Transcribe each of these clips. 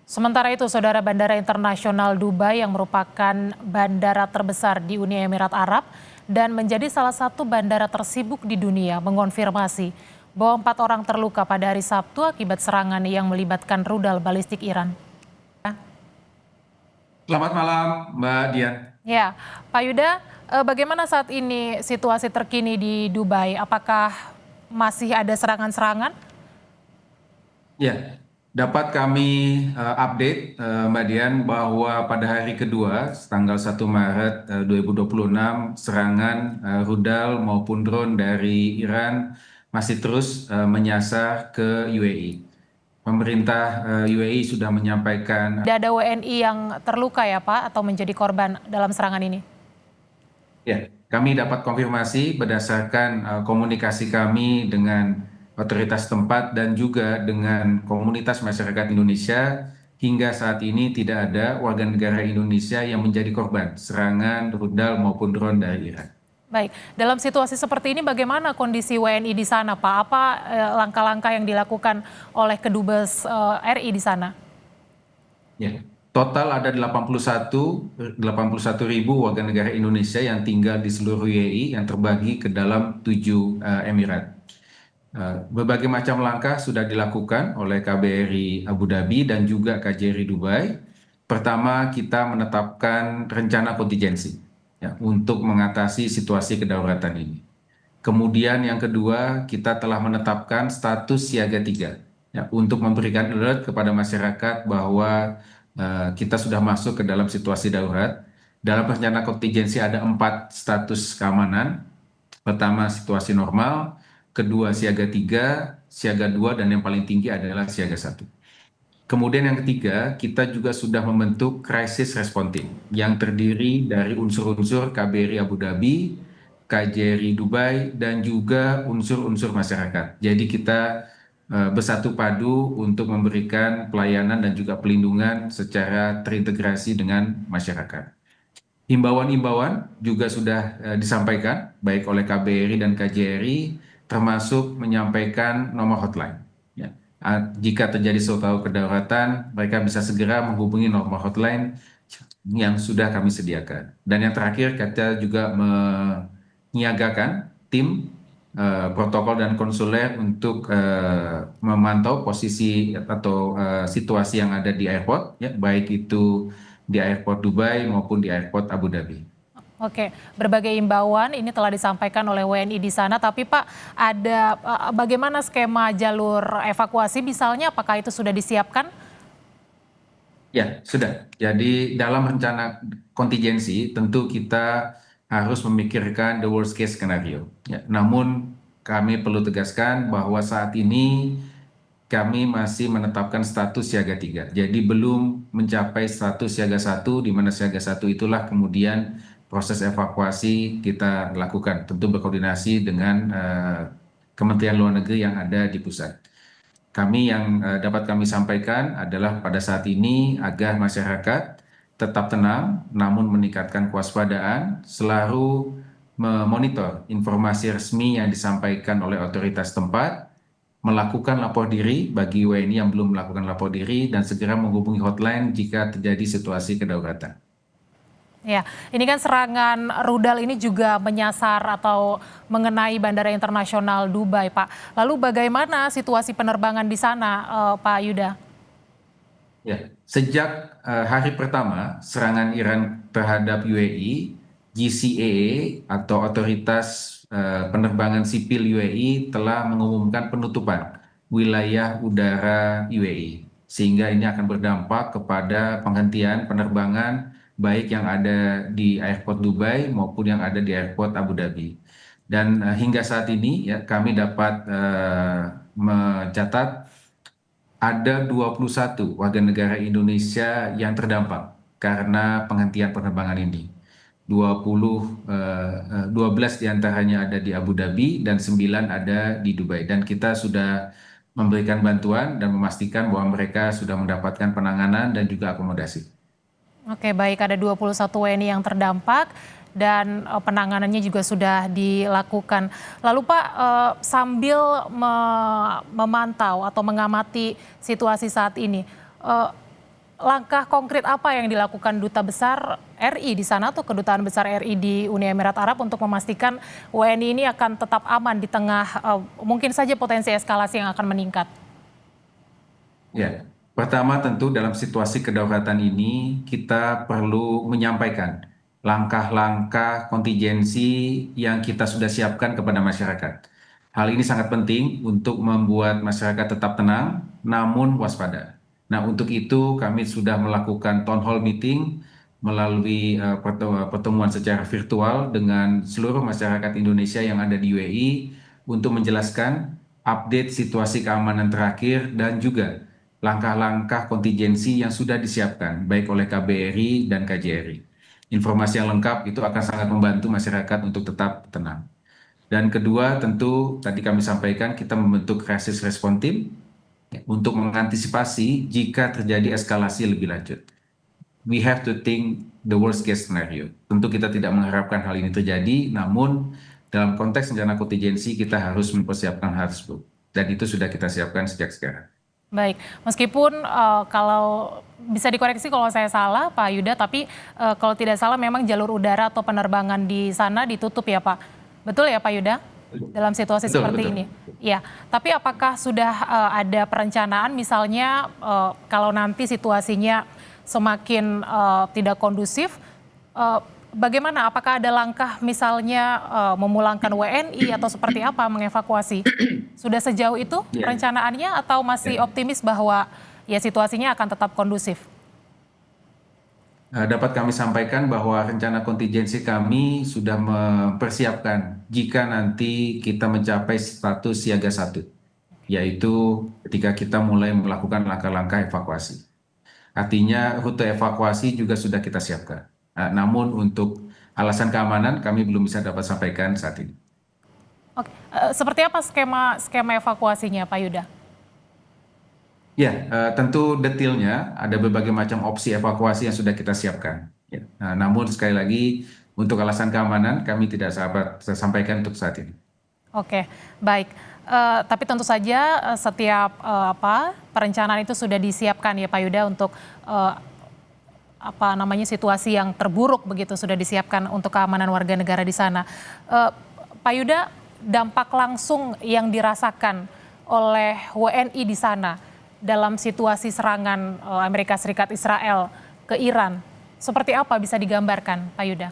Sementara itu, Saudara, Bandara Internasional Dubai yang merupakan bandara terbesar di Uni Emirat Arab dan menjadi salah satu bandara tersibuk di dunia mengonfirmasi bahwa 4 orang terluka pada hari Sabtu akibat serangan yang melibatkan rudal balistik Iran. Selamat malam, Mbak Dian. Ya, Pak Yuda, bagaimana saat ini situasi terkini di Dubai? Apakah masih ada serangan-serangan? Ya, dapat kami update, Mbak Dian, bahwa pada hari kedua, tanggal 1 Maret 2026, serangan rudal maupun drone dari Iran masih terus menyasar ke UAE. Pemerintah UAE sudah menyampaikan. Tidak ada WNI yang terluka ya Pak, atau menjadi korban dalam serangan ini? Ya, kami dapat konfirmasi berdasarkan komunikasi kami dengan otoritas tempat dan juga dengan komunitas masyarakat Indonesia. Hingga saat ini tidak ada warga negara Indonesia yang menjadi korban serangan rudal maupun drone dari Iran. Baik, dalam situasi seperti ini bagaimana kondisi WNI di sana Pak? Apa langkah-langkah yang dilakukan oleh Kedubes RI di sana? Ya, total ada 81 ribu warga negara Indonesia yang tinggal di seluruh UAE yang terbagi ke dalam 7 emirat. Berbagai macam langkah sudah dilakukan oleh KBRI Abu Dhabi dan juga KJRI Dubai. Pertama, kita menetapkan rencana kontingensi ya, untuk mengatasi situasi kedaruratan ini. Kemudian yang kedua, kita telah menetapkan status siaga 3 ya, untuk memberikan alert kepada masyarakat bahwa kita sudah masuk ke dalam situasi darurat. Dalam rencana kontingensi ada 4 status keamanan. Pertama, situasi normal. Kedua, siaga 3, siaga 2, dan yang paling tinggi adalah siaga 1. Kemudian yang ketiga, kita juga sudah membentuk crisis response team yang terdiri dari unsur-unsur KBRI Abu Dhabi, KJRI Dubai, dan juga unsur-unsur masyarakat. Jadi kita bersatu padu untuk memberikan pelayanan dan juga pelindungan secara terintegrasi dengan masyarakat. Himbauan-himbauan juga sudah disampaikan baik oleh KBRI dan KJRI, termasuk menyampaikan nomor hotline. Ya. Jika terjadi suatu kedaruratan, mereka bisa segera menghubungi nomor hotline yang sudah kami sediakan. Dan yang terakhir, kita juga menyiagakan tim protokol dan konsuler untuk memantau posisi atau situasi yang ada di airport, ya, baik itu di airport Dubai maupun di airport Abu Dhabi. Oke, berbagai imbauan ini telah disampaikan oleh WNI di sana, tapi Pak, ada bagaimana skema jalur evakuasi misalnya, apakah itu sudah disiapkan? Ya, sudah. Jadi dalam rencana kontingensi tentu kita harus memikirkan the worst case scenario. Ya, namun kami perlu tegaskan bahwa saat ini kami masih menetapkan status siaga 3. Jadi belum mencapai status siaga 1, di mana siaga 1 itulah kemudian proses evakuasi kita lakukan. Tentu berkoordinasi dengan Kementerian Luar Negeri yang ada di pusat. Kami yang dapat kami sampaikan adalah pada saat ini agar masyarakat tetap tenang, namun meningkatkan kewaspadaan, selalu memonitor informasi resmi yang disampaikan oleh otoritas tempat, melakukan lapor diri bagi WNI yang belum melakukan lapor diri, dan segera menghubungi hotline jika terjadi situasi kedaruratan. Ya, ini kan serangan rudal ini juga menyasar atau mengenai Bandara Internasional Dubai, Pak. Lalu bagaimana situasi penerbangan di sana, Pak Yuda? Ya, sejak hari pertama serangan Iran terhadap UAE, GCAA atau Otoritas Penerbangan Sipil UAE telah mengumumkan penutupan wilayah udara UAE, sehingga ini akan berdampak kepada penghentian penerbangan baik yang ada di airport Dubai maupun yang ada di airport Abu Dhabi. Dan hingga saat ini ya, kami dapat mencatat ada 21 warga negara Indonesia yang terdampak karena penghentian penerbangan ini. 12 diantaranya ada di Abu Dhabi dan 9 ada di Dubai. Dan kita sudah memberikan bantuan dan memastikan bahwa mereka sudah mendapatkan penanganan dan juga akomodasi. Oke, baik, ada 21 WNI yang terdampak dan penanganannya juga sudah dilakukan. Lalu Pak, sambil memantau atau mengamati situasi saat ini, langkah konkret apa yang dilakukan Duta Besar RI di sana atau Kedutaan Besar RI di Uni Emirat Arab untuk memastikan WNI ini akan tetap aman di tengah mungkin saja potensi eskalasi yang akan meningkat? Ya, pertama tentu dalam situasi kedaulatan ini kita perlu menyampaikan langkah-langkah kontingensi yang kita sudah siapkan kepada masyarakat. Hal ini sangat penting untuk membuat masyarakat tetap tenang, namun waspada. Nah, untuk itu kami sudah melakukan town hall meeting melalui pertemuan secara virtual dengan seluruh masyarakat Indonesia yang ada di UAE untuk menjelaskan update situasi keamanan terakhir dan juga langkah-langkah kontingensi yang sudah disiapkan baik oleh KBRI dan KJRI. Informasi yang lengkap itu akan sangat membantu masyarakat untuk tetap tenang. Dan kedua, tentu tadi kami sampaikan kita membentuk crisis response team untuk mengantisipasi jika terjadi eskalasi lebih lanjut. We have to think the worst case scenario. Tentu kita tidak mengharapkan hal ini terjadi, namun dalam konteks rencana kontingensi kita harus mempersiapkan hal tersebut. Dan itu sudah kita siapkan sejak sekarang. Baik, meskipun kalau bisa dikoreksi kalau saya salah Pak Yuda, tapi kalau tidak salah memang jalur udara atau penerbangan di sana ditutup ya Pak. Betul ya Pak Yuda? Dalam situasi seperti ini. Ya, tapi apakah sudah ada perencanaan misalnya kalau nanti situasinya semakin tidak kondusif, bagaimana? Apakah ada langkah misalnya memulangkan WNI atau seperti apa mengevakuasi? Sudah sejauh itu perencanaannya atau masih optimis bahwa ya situasinya akan tetap kondusif? Dapat kami sampaikan bahwa rencana kontingensi kami sudah mempersiapkan jika nanti kita mencapai status siaga 1, yaitu ketika kita mulai melakukan langkah-langkah evakuasi. Artinya rute evakuasi juga sudah kita siapkan. Namun untuk alasan keamanan kami belum bisa dapat sampaikan saat ini. Oke, seperti apa skema evakuasinya Pak Yuda? Ya, tentu detailnya ada berbagai macam opsi evakuasi yang sudah kita siapkan. Ya. Namun sekali lagi untuk alasan keamanan kami tidak dapat sampaikan untuk saat ini. Oke, baik. Tapi tentu saja setiap perencanaan itu sudah disiapkan ya Pak Yuda untuk situasi yang terburuk begitu sudah disiapkan untuk keamanan warga negara di sana. Pak Yuda, dampak langsung yang dirasakan oleh WNI di sana dalam situasi serangan Amerika Serikat Israel ke Iran, seperti apa bisa digambarkan Pak Yuda?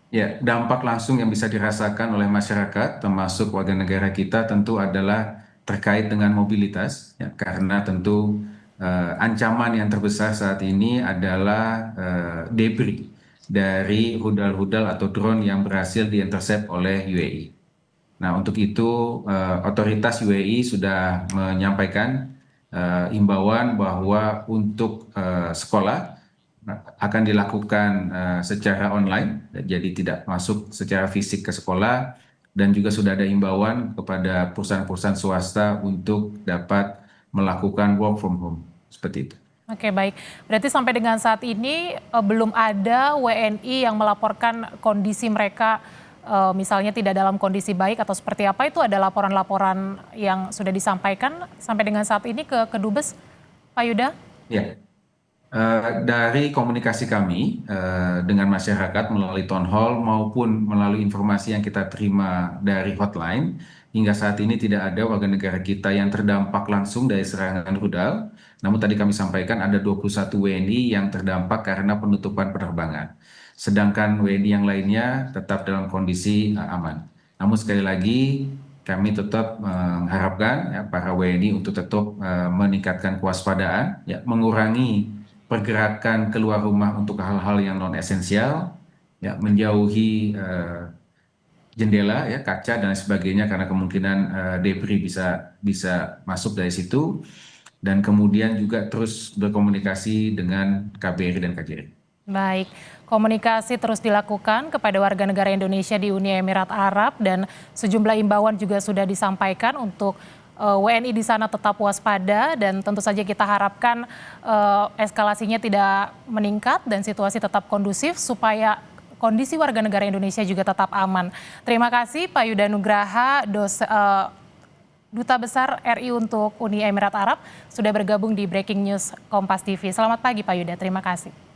Ya, dampak langsung yang bisa dirasakan oleh masyarakat termasuk warga negara kita tentu adalah terkait dengan mobilitas, ya, karena tentu ancaman yang terbesar saat ini adalah debris dari rudal-rudal atau drone yang berhasil diintercept oleh UAE. Nah, untuk itu otoritas UAE sudah menyampaikan imbauan bahwa untuk sekolah akan dilakukan secara online, jadi tidak masuk secara fisik ke sekolah, dan juga sudah ada imbauan kepada perusahaan-perusahaan swasta untuk dapat melakukan work from home, seperti itu. Oke, baik. Berarti sampai dengan saat ini belum ada WNI yang melaporkan kondisi mereka misalnya tidak dalam kondisi baik atau seperti apa, itu ada laporan-laporan yang sudah disampaikan sampai dengan saat ini ke Kedubes, Pak Yuda? Ya, dari komunikasi kami dengan masyarakat melalui town hall maupun melalui informasi yang kita terima dari hotline, hingga saat ini tidak ada warga negara kita yang terdampak langsung dari serangan rudal. Namun tadi kami sampaikan ada 21 WNI yang terdampak karena penutupan penerbangan. Sedangkan WNI yang lainnya tetap dalam kondisi aman. Namun sekali lagi kami tetap mengharapkan ya, para WNI untuk tetap meningkatkan kewaspadaan, ya, mengurangi pergerakan keluar rumah untuk hal-hal yang non esensial, ya, menjauhi jendela, ya, kaca dan sebagainya karena kemungkinan debris bisa masuk dari situ, dan kemudian juga terus berkomunikasi dengan KBRI dan KJRI. Baik, komunikasi terus dilakukan kepada warga negara Indonesia di Uni Emirat Arab dan sejumlah imbauan juga sudah disampaikan untuk WNI di sana tetap waspada, dan tentu saja kita harapkan eskalasinya tidak meningkat dan situasi tetap kondusif supaya kondisi warga negara Indonesia juga tetap aman. Terima kasih Pak Yuda Nugraha, Duta Besar RI untuk Uni Emirat Arab, sudah bergabung di Breaking News Kompas TV. Selamat pagi Pak Yuda, terima kasih.